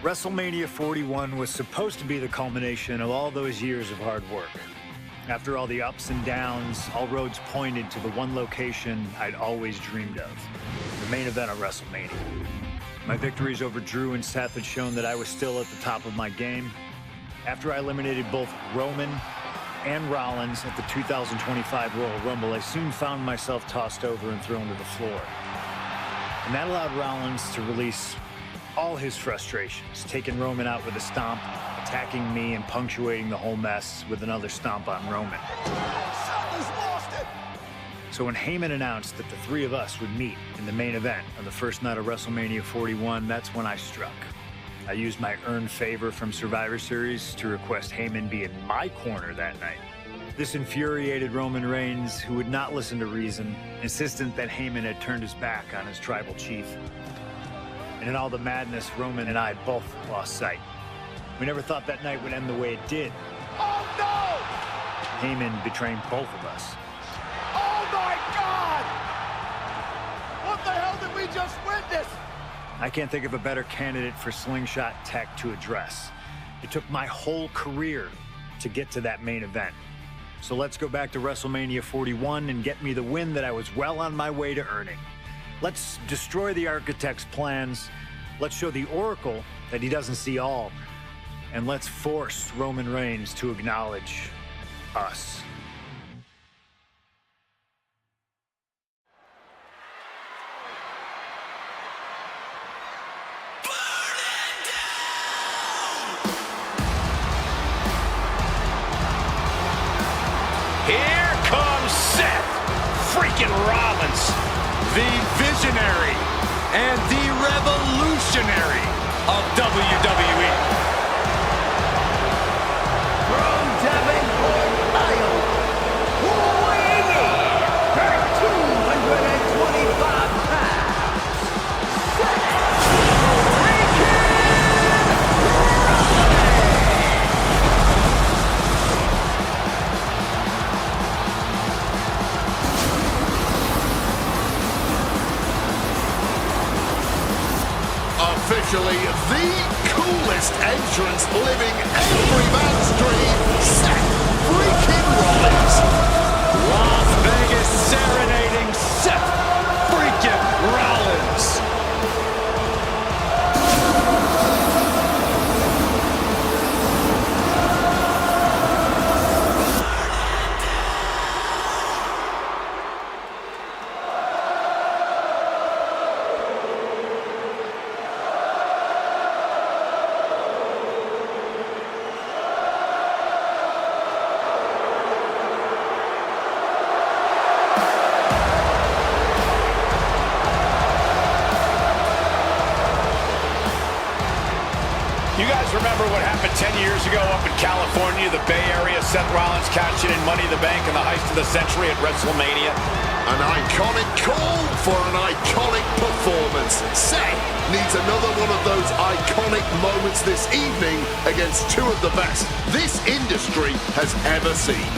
WrestleMania 41 was supposed to be the culmination of all those years of hard work. After all the ups and downs, all roads pointed to the one location I'd always dreamed of, the main event of WrestleMania. My victories over Drew and Seth had shown that I was still at the top of my game. After I eliminated both Roman and Rollins at the 2025 Royal Rumble, I soon found myself tossed over and thrown to the floor. And that allowed Rollins to release all his frustrations, taking Roman out with a stomp, attacking me, and punctuating the whole mess with another stomp on Roman. So when Heyman announced that the three of us would meet in the main event on the first night of WrestleMania 41, that's when I struck. I used my earned favor from Survivor Series to request Heyman be in my corner that night. This infuriated Roman Reigns, who would not listen to reason, insistent that Heyman had turned his back on his tribal chief. And in all the madness, Roman and I both lost sight. We never thought that night would end the way it did. Oh, no! Heyman betraying both of us. Oh, my God! What the hell did we just witness? I can't think of a better candidate for slingshot tech to address. It took my whole career to get to that main event. So let's go back to WrestleMania 41 and get me the win that I was well on my way to earning. Let's destroy the architect's plans. Let's show the Oracle that he doesn't see all. And let's force Roman Reigns to acknowledge us. Here comes Seth freaking Rollins, the visionary and the revolutionary of WWE. From Davenport, Iowa, weighing in at 225 pounds, Seth Officially the coolest entrance living every man's dream, Seth freaking Rollins. Las Vegas serenading Seth freaking Rollins. You guys remember what happened 10 years ago up in California, the Bay Area? Seth Rollins cashing in Money in the Bank in the heist of the century at WrestleMania. An iconic call for an iconic performance. Seth needs another one of those iconic moments this evening against two of the best this industry has ever seen.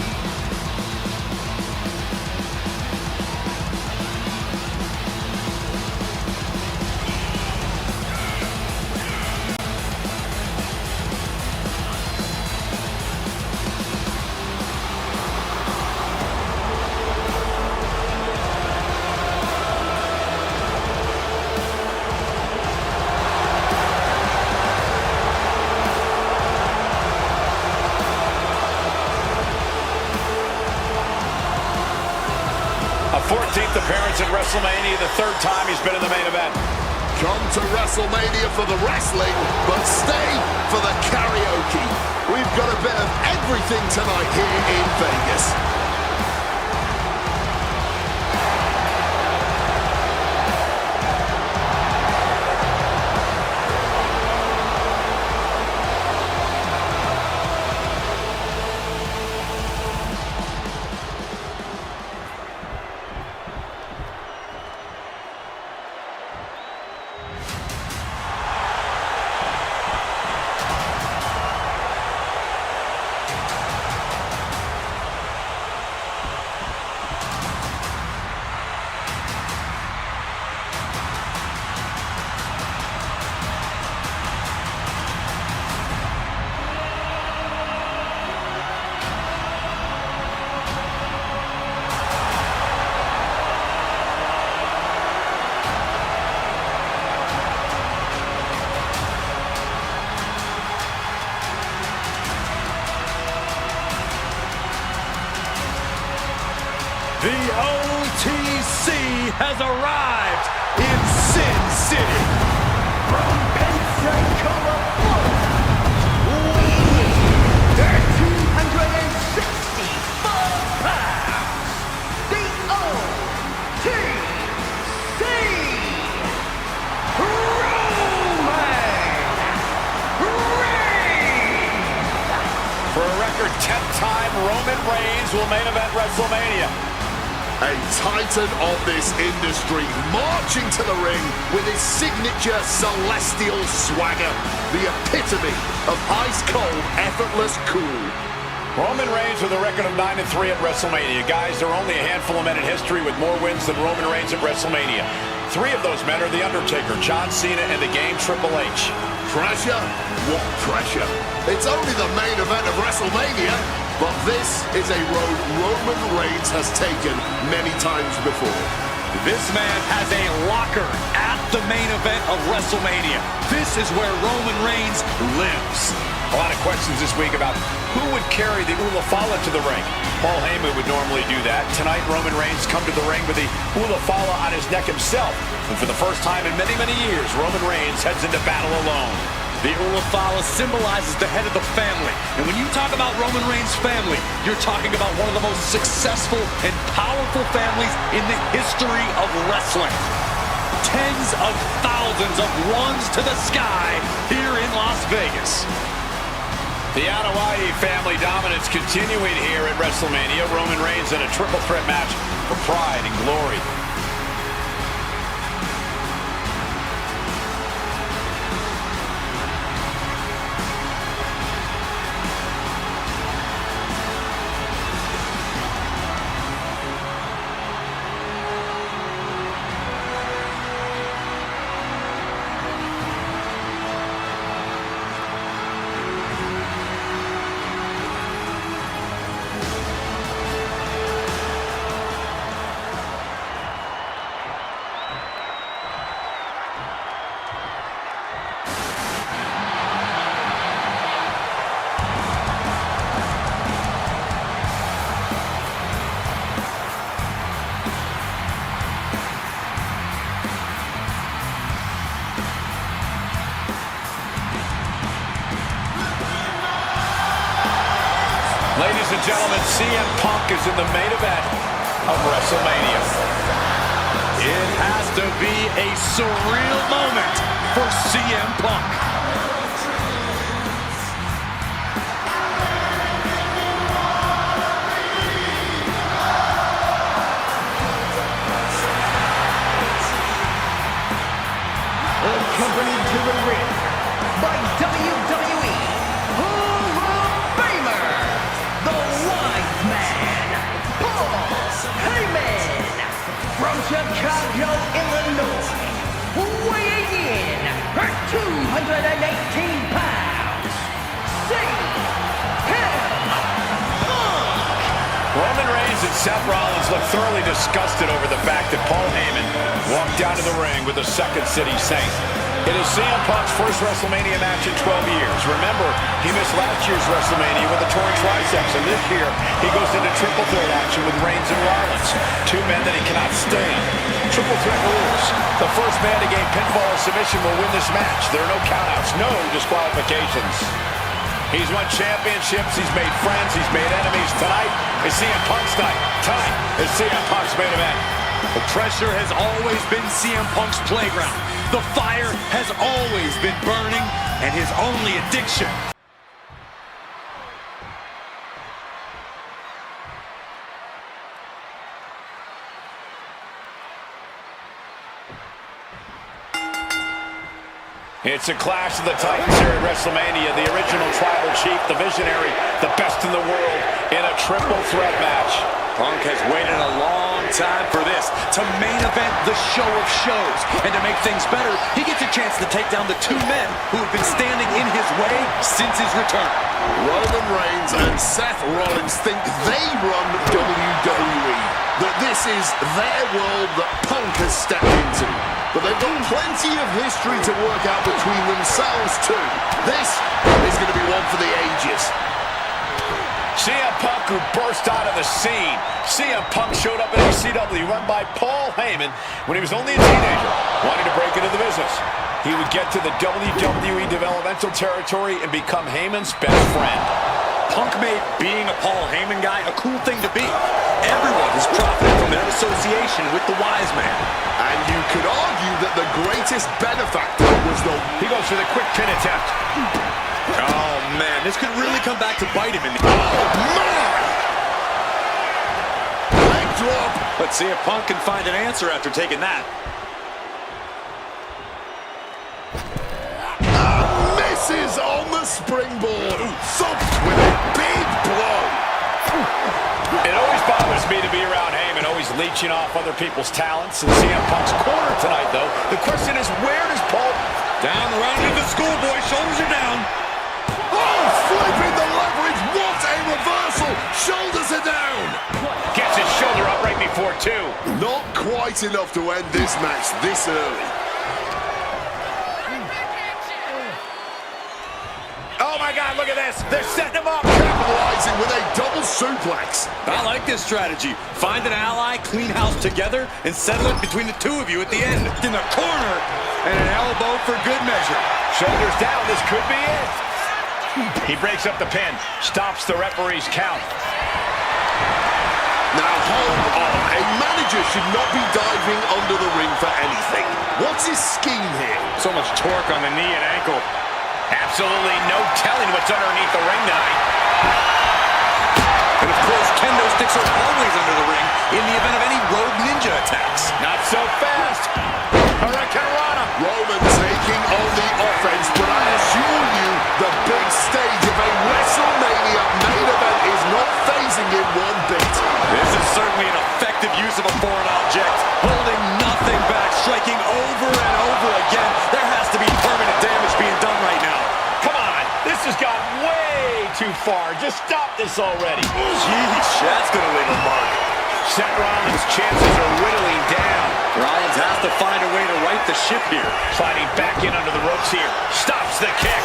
A 14th appearance at WrestleMania, the third time he's been in the main event. Come to WrestleMania for the wrestling, but stay for the karaoke. We've got a bit of everything tonight here in Vegas. has arrived in Sin City. From Pensacola, Florida, they're 264 pounds. The OTC For a record 10th time, Roman Reigns will main event WrestleMania. A titan of this industry, marching to the ring with his signature celestial swagger, the epitome of ice-cold, effortless cool. Roman Reigns with a record of 9-3 at WrestleMania. Guys, there are only a handful of men in history with more wins than Roman Reigns at WrestleMania. 3 of those men are The Undertaker, John Cena, and the Game Triple H. Pressure? What pressure? It's only the main event of WrestleMania, but this is a road Roman Reigns has taken many times before. This man has a locker at the main event of WrestleMania. This is where Roman Reigns lives. A lot of questions this week about who would carry the Ula Fala to the ring. Paul Heyman would normally do that. Tonight, Roman Reigns come to the ring with the Ula Fala on his neck himself. And for the first time in many, many years, Roman Reigns heads into battle alone. The Ula Fala symbolizes the head of the family. And when you talk about Roman Reigns' family, you're talking about one of the most successful and powerful families in the history of wrestling. Tens of thousands of ones to the sky here in Las Vegas. The Anoa'i family dominance continuing here at WrestleMania. Roman Reigns in a triple threat match for pride and glory. Ladies and gentlemen, CM Punk is in the main event of WrestleMania. It has to be a surreal moment for CM Punk. accompanied to the ring by WWE Hall of Famer, the Wise Man, Paul Heyman, from Chicago, Illinois, weighing in at 218 pounds, Roman Reigns and Seth Rollins look thoroughly disgusted over the fact that Paul Heyman walked down to the ring with the Second City Saint. It is CM Punk's first WrestleMania match in 12 years. Remember, he missed last year's WrestleMania with a torn triceps, and this year he goes into triple threat action with Reigns and Rollins, two men that he cannot stand. Triple threat rules. The first man to gain pinfall or submission will win this match. There are no countouts, no disqualifications. He's won championships, he's made friends, he's made enemies. Tonight is CM Punk's night. Tonight is CM Punk's main event. The pressure has always been CM Punk's playground. The fire has always been burning, and his only addiction. It's a clash of the Titans here at WrestleMania. The original tribal chief, the visionary, the best in the world in a triple threat match. Punk has waited a long time for this, to main event the show of shows. And to make things better, he gets a chance to take down the two men who have been standing in his way since his return. Roman Reigns and Seth Rollins think they run WWE, that this is their world that Punk has stepped into. But they've got plenty of history to work out between themselves too. This is going to be one for the ages. CM Punk, who burst out of the scene. CM Punk showed up in ECW, run by Paul Heyman, when he was only a teenager, wanting to break into the business. He would get to the WWE developmental territory and become Heyman's best friend. Punk made being a Paul Heyman guy a cool thing to be. Everyone has profited from that association with the wise man. And you could argue that the greatest benefactor was the... He goes for the quick pin attempt. Oh, man, this could really come back to bite him in the... Oh, man! Leg drop. Let's see if Punk can find an answer after taking that. Misses on the springboard. Thumped with a big blow. It always bothers me to be around Heyman, always leeching off other people's talents. And CM Punk's corner tonight, though. The question is, where does Paul... Down the round into the schoolboy, shoulders are down. Oh, flipping the leverage. What a reversal. Shoulders are down. Gets his shoulder up right before two. Not quite enough to end this match this early. Oh, my God, look at this. They're setting him up. Capitalizing with a double suplex. I like this strategy. Find an ally, clean house together, and settle it between the two of you at the end. In the corner, and an elbow for good measure. Shoulders down, this could be it. He breaks up the pin, stops the referee's count. Now hold on. A manager should not be diving under the ring for anything. What's his scheme here? So much torque on the knee and ankle. Absolutely no telling what's underneath the ring tonight. And of course, kendo sticks are always under the ring in the event of any rogue ninja attacks. Not so fast. Hurricanrana. Roman taking on the offense, but I assure you, the big stage of a WrestleMania main event is not phasing him one bit. This is certainly an effective use of a foreign object. Holding nothing back, striking over and over again. There has to be permanent damage being done right now. Come on, this has gone way too far. Just stop this already. Jeez, that's going to leave a mark. Seth Rollins' chances are whittling down. Rollins has to find a way to right the ship here. Sliding back in under the ropes here. Stops the kick.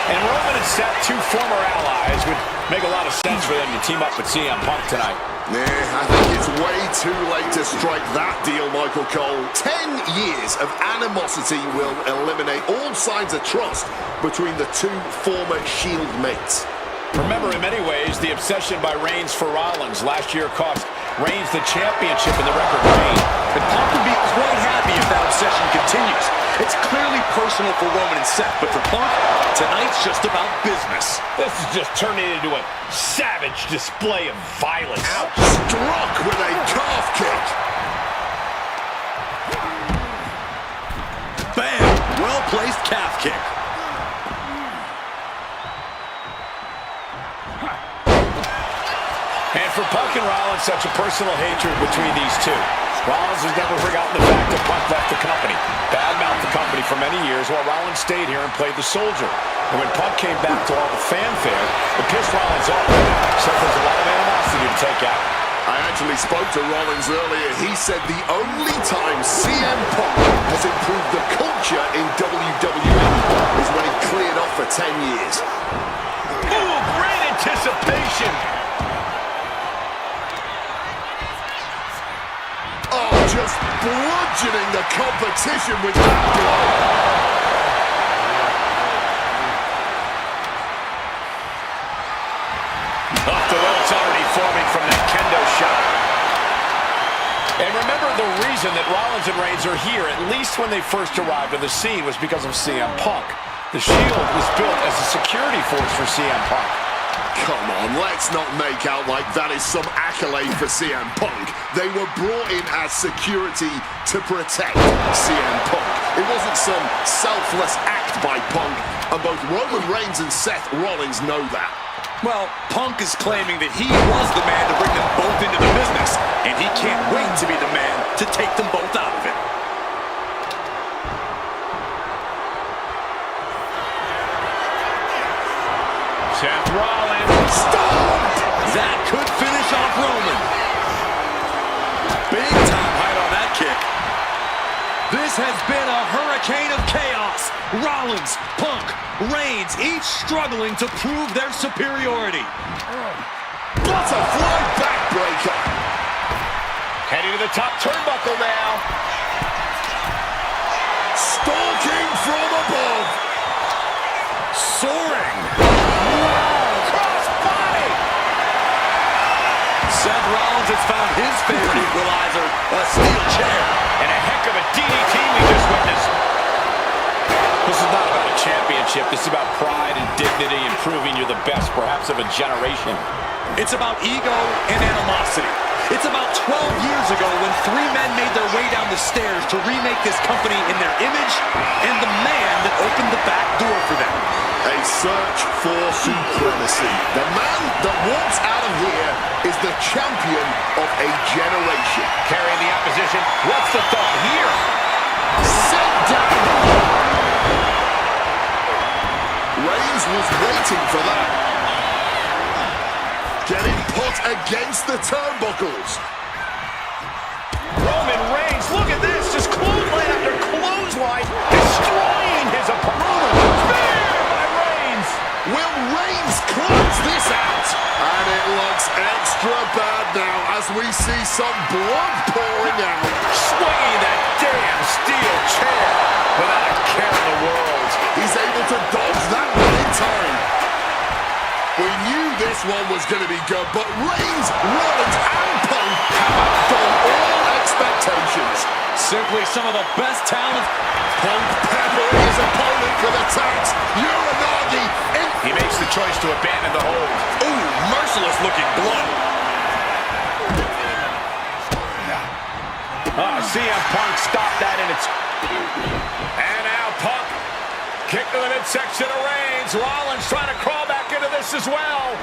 And Roman and Seth, two former allies, would make a lot of sense for them to team up with CM Punk tonight. Yeah, I think it's way too late to strike that deal, Michael Cole. 10 years of animosity will eliminate all signs of trust between the two former Shield mates. Remember, in many ways, the obsession by Reigns for Rollins last year cost Reigns the championship in the record reign. And Punk would be quite happy if that obsession continues. It's clearly personal for Roman and Seth, but for Punk, tonight's just about business. This is just turning into a savage display of violence. Ouch. Struck with a calf kick. Bam! Well-placed calf kick. And for Punk and Rollins, such a personal hatred between these two. Rollins has never forgotten the fact that Punk left the company, badmouthed the company for many years, while Rollins stayed here and played the soldier. And when Punk came back to all the fanfare, it pissed Rollins off. So there's a lot of animosity to take out. I actually spoke to Rollins earlier. He said the only time CM Punk has improved the culture in WWE is when he cleared off for 10 years. Ooh, great anticipation. Oh, just bludgeoning the competition with that blow. Off the ropes already forming from that kendo shot. And remember, the reason that Rollins and Reigns are here, at least when they first arrived on the scene, was because of CM Punk. The Shield was built as a security force for CM Punk. Come on, let's not make out like that is some accolade for CM Punk. They were brought in as security to protect CM Punk. It wasn't some selfless act by Punk, and both Roman Reigns and Seth Rollins know that. Well, Punk is claiming that he was the man to bring them both into the business, and he can't wait to be the man to take them both out of it. Seth Rollins. Stop! That could finish off Roman. Big time height on that kick. This has been a hurricane. hurricane of chaos. Rollins, Punk, Reigns, each struggling to prove their superiority. Butterfly backbreaker. Heading to the top turnbuckle now. Stalking from above. Soaring. Wow. Cross body. Seth Rollins has found his favorite equalizer, a steel chair. And a heck of a DDT we just witnessed. This is not about a championship. This is about pride and dignity and proving you're the best, perhaps, of a generation. It's about ego and animosity. It's about 12 years ago when three men made their way down the stairs to remake this company in their image and the man that opened the back door for them. A search for supremacy. The man that walks out of here is the champion of a generation. Carrying the opposition. What's the thought here? Sit down. Reigns was waiting for that. Getting put against the turnbuckles. Roman Reigns, look at this. Just clothesline after clothesline. Destroying his opponent. Spear by Reigns. Will Reigns close this out? And it looks extra bad now as we see some blood pouring out. Swinging that damn steel chair without a care in the world. He's able to dodge that one in time. We knew this one was going to be good, but Reigns, Rollins, and Punk have outdone all expectations. Simply some of the best talent. Punk peppering his opponent with attacks. Uranagi in... He makes the choice to abandon the hold. Ooh, merciless looking blood. CM Punk stopped that in its... And now Punk kick to the midsection of Reigns. Rollins trying to crawl back into this as well.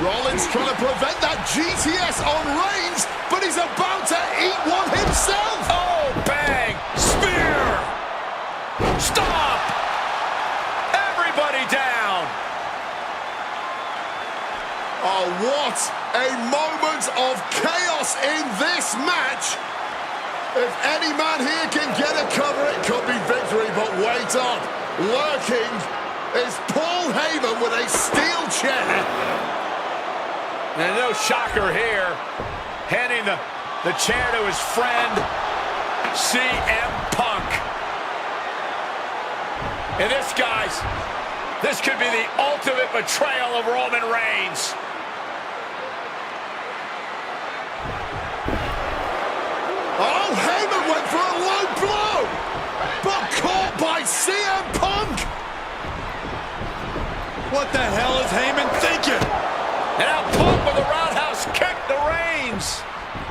Rollins trying to prevent that GTS on Reigns, but he's about to eat one himself. Oh, bang! Spear! Stop! Everybody down! Oh, what a moment of chaos in this match. If any man here can get a cover, it could be victory, but wait up. Lurking is Paul Heyman with a steel chair. And no shocker here. Handing the chair to his friend, CM Punk. And this, guys, this could be the ultimate betrayal of Roman Reigns. Oh, Heyman went for a low blow, but caught by CM Punk. What the hell is Heyman thinking? And now Punk with a roundhouse kick to Reigns.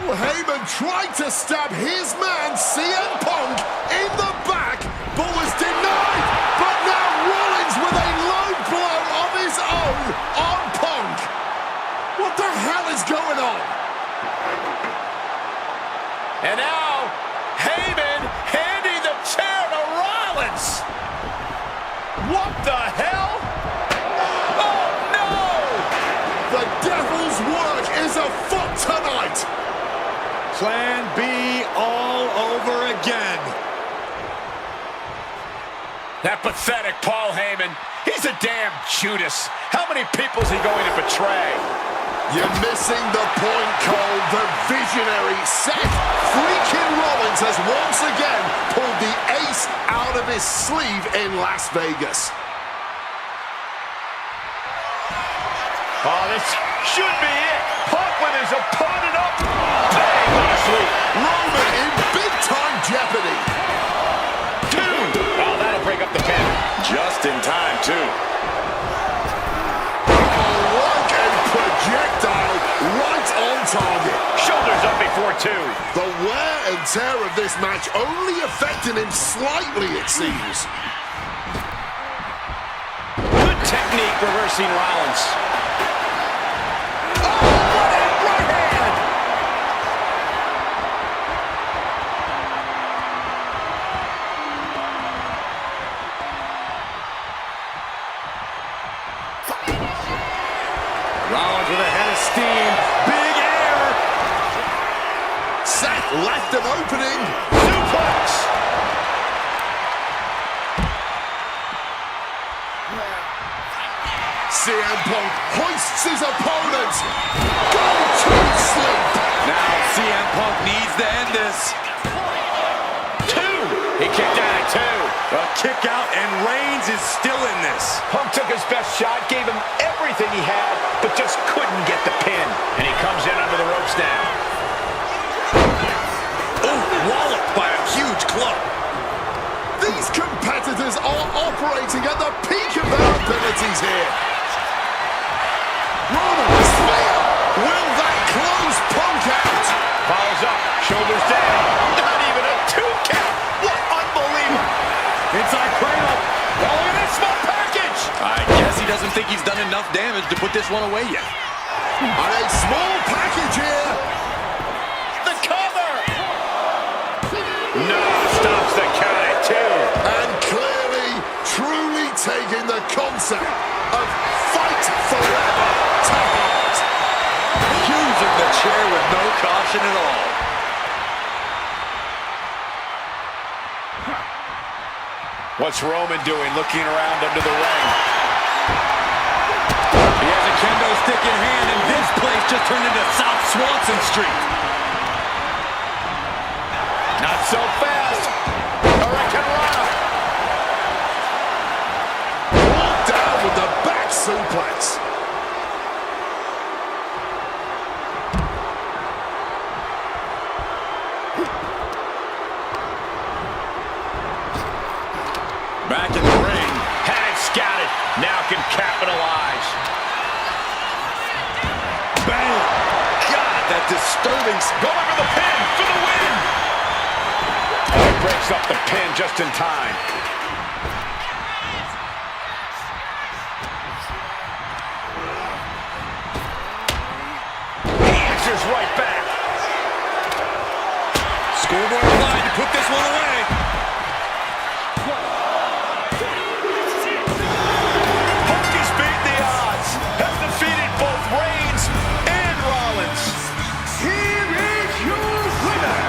Well, Heyman tried to stab his man, CM Punk, in the back, but was denied. But now Rollins with a low blow of his own on Punk. What the hell is going on? And now Heyman handing the chair to Rollins. What the hell? Oh, no! The devil's work is afoot tonight. Plan B all over again. That pathetic Paul Heyman. He's a damn Judas. How many people is he going to betray? You're missing the point, Cole. The visionary Seth freaking Rollins has once again pulled the ace out of his sleeve in Las Vegas. Oh, this should be it. Punk with his opponent up. Bang, what a sweep. Roman in big-time jeopardy. Two. Oh, that'll break up the pin. Just in time, too. Like a projectile right on target. Shoulders up before two. The wear and tear of this match only affecting him slightly, it seems. Good technique reversing Rollins. Rollins with a head of steam. Big air. Seth left an opening. Suplex. CM Punk hoists his opponent. Go to sleep. Now CM Punk needs to end this. 2. He kicked out at 2. A kick out, and Reigns is still in this. Punk took his best shot, gave him everything he had, but just couldn't get the pin. And he comes in under the ropes now. Oh, walloped by a huge club. These competitors are operating at the peak of their abilities here. Roman spear. Will that close Punk out? Follows up, shoulders down. Not even a 2 count. What unbelievable. Inside cradle. Oh, look at this small package. I guess he doesn't think he's done enough damage to put this one away yet. And a small package here. The cover. No, stops the count at 2. And clearly, truly taking the concept of fight forever to heart. Using the chair with no caution at all. What's Roman doing, looking around under the ring? He has a kendo stick in hand, and this place just turned into South Swanson Street. Not so fast. Hurricanrana. Down with the back suplex. Back in the ring. Had it scouted. Now can capitalize. Bang! God, that disturbing. Going for the pin for the win. Oh, he breaks up the pin just in time. He answers right back. Scoreboard line to put this one away. Punk has beaten the odds. Has defeated both Reigns and Rollins. Here is your winner,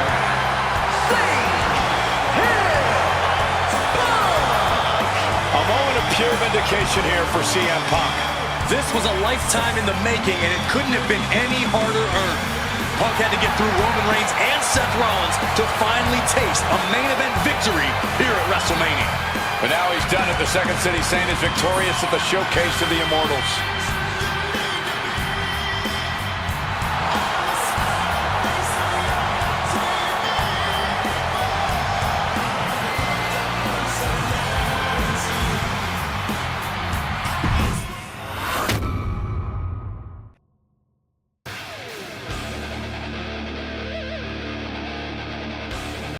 A moment of pure vindication here for CM Punk. This was a lifetime in the making, and it couldn't have been any harder earned. Punk had to get through Roman Reigns and Seth Rollins to finally taste a main event victory here at WrestleMania. But now he's done it. The Second City Saint is victorious at the Showcase of the Immortals.